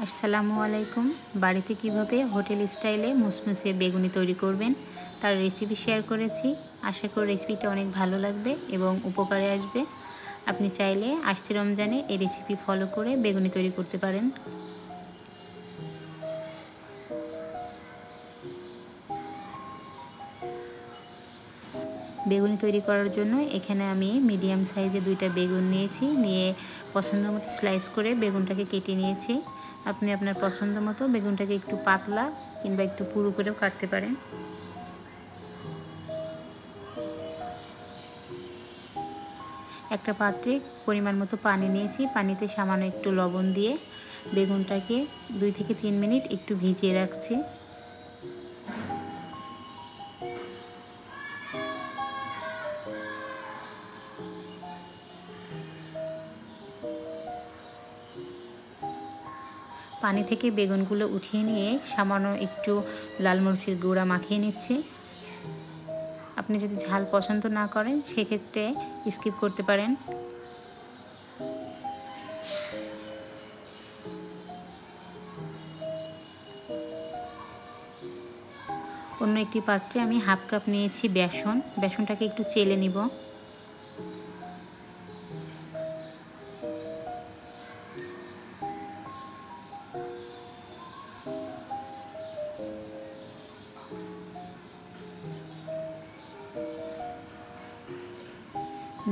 আসসালামু আলাইকুম। বাড়িতে কিভাবে হোটেল স্টাইলে মুসমুসে বেগুনি তৈরি করবেন তার রেসিপি শেয়ার করেছি। আশা করি রেসিপিটা অনেক ভালো লাগবে এবং উপকারে আসবে। আপনি চাইলে আসছে রমজানে এই রেসিপি ফলো করে বেগুনি তৈরি করতে পারেন। বেগুনি তৈরি করার জন্য এখানে আমি মিডিয়াম সাইজে 2টা বেগুন নিয়েছি, নিয়ে পছন্দ মতো স্লাইস করে বেগুনটাকে কেটে নিয়েছি। আপনি আপনার পছন্দ মতো বেগুনটাকে একটু পাতলা কিংবা একটু পুরু করেও কাটতে পারেন। একটা পাত্রে পরিমাণ মতো পানি নিয়েছি, পানিতে সামান্য একটু লবণ দিয়ে বেগুনটাকে 2 থেকে 3 মিনিট একটু ভিজিয়ে রাখছি। পানি থেকে বেগুনগুলো উঠিয়ে নিয়ে সামান্য একটু লাল মরিচের গুঁড়া মাখিয়ে নিচ্ছি। আপনি যদি ঝাল পছন্দ না করেন সেক্ষেত্রে স্কিপ করতে পারেন। অন্য একটি পাত্রে আমি হাফ কাপ নিয়েছি বেসন। বেসনটাকে একটু চেলে নিব।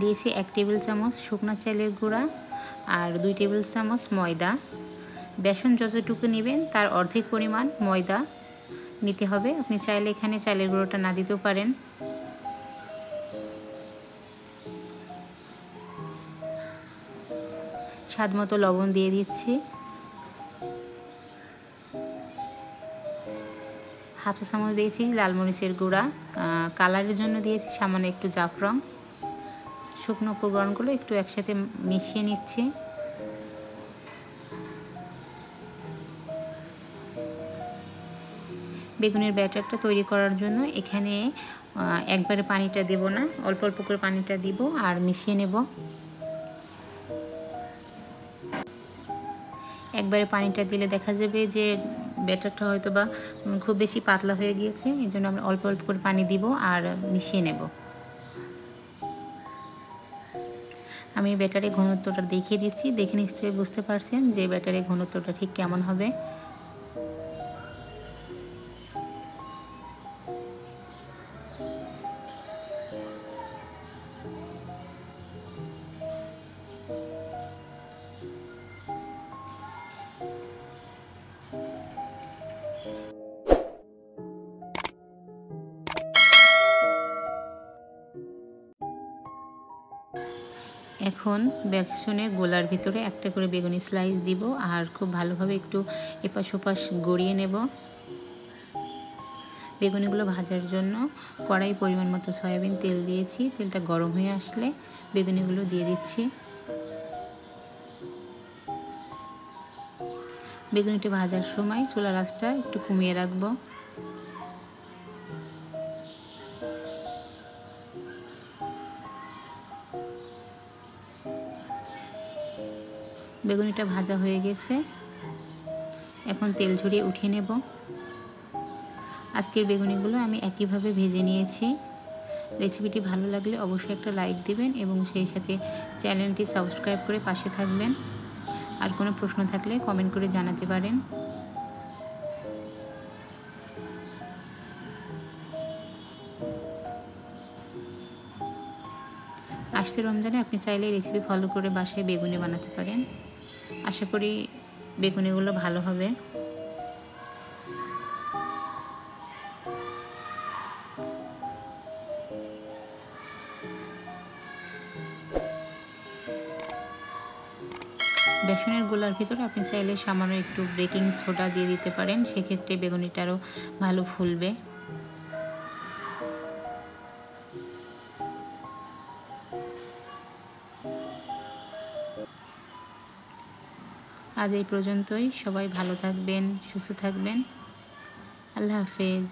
দিয়েছি 1 টেবিল চামচ শুকনো চালের গুঁড়া আর 2 টেবিল চামচ ময়দা। বেসন যতটুকু নেবেন তার অর্ধেক পরিমাণ ময়দা নিতে হবে। আপনি চাইলে এখানে চালের গুঁড়োটা না দিতেও পারেন। স্বাদ মতো লবণ দিয়ে দিচ্ছি। হাফ চা চামচ দিয়েছি লাল মরিচের গুঁড়া, কালারের জন্য দিয়েছি সামান্য একটু জাফরান। শুকনো উপকরণগুলো একটু একসাথে মিশিয়ে নিচ্ছি। বেগুনের ব্যাটারটা তৈরি করার জন্য এখানে একবারে পানিটা দেব না, অল্প অল্প করে পানিটা দিব আর মিশিয়ে নেব। একবারে পানিটা দিলে দেখা যাবে যে ব্যাটারটা হয়তো বা খুব বেশি পাতলা হয়ে গিয়েছে। এই জন্য আমরা অল্প অল্প করে পানি দিব আর মিশিয়ে নেব। আমি ব্যাটারের ঘনত্বটা দেখিয়ে দিচ্ছি, দেখে নিশ্চয়ই বুঝতে পারছেন যে ব্যাটারের ঘনত্বটা ঠিক কেমন হবে। এখন বেসনের গোলার ভিতরে একটা করে বেগুনি স্লাইস দিব আর খুব ভালোভাবে একটু এপাশ ওপাশ গড়িয়ে নেব। বেগুনিগুলো ভাজার জন্য কড়াই পরিমাণ মতো সয়াবিন তেল দিয়েছি। তেলটা গরম হয়ে আসলে বেগুনিগুলো দিয়ে দিচ্ছি। বেগুনিটি ভাজার সময় চুলার আঁচটা একটু কমিয়ে রাখবো। বেগুনিটা ভাজা হয়ে গেছে, এখন তেল ঝরিয়ে উঠিয়ে নেব। আজকের বেগুনিগুলো আমি একইভাবে ভেজে নিয়েছি। রেসিপিটি ভালো লাগলে অবশ্যই একটা লাইক দিবেন এবং সেই সাথে চ্যানেলটি সাবস্ক্রাইব করে পাশে থাকবেন। আর কোনো প্রশ্ন থাকলে কমেন্ট করে জানাতে পারেন। আসছে রমজানে আপনি চাইলে রেসিপি ফলো করে বাসায় বেগুনি বানাতে পারেন। আশা করি বেগুনিগুলো ভালো হবে। বেসনের গোলার ভিতরে আপনি চাইলে সামান্য একটু বেকিং সোডা দিয়ে দিতে পারেন, সেক্ষেত্রে বেগুনিটা আরও ভালো ফুলবে। আজ এই পর্যন্তই। সবাই ভালো থাকবেন, সুস্থ থাকবেন। আল্লাহ হাফেজ।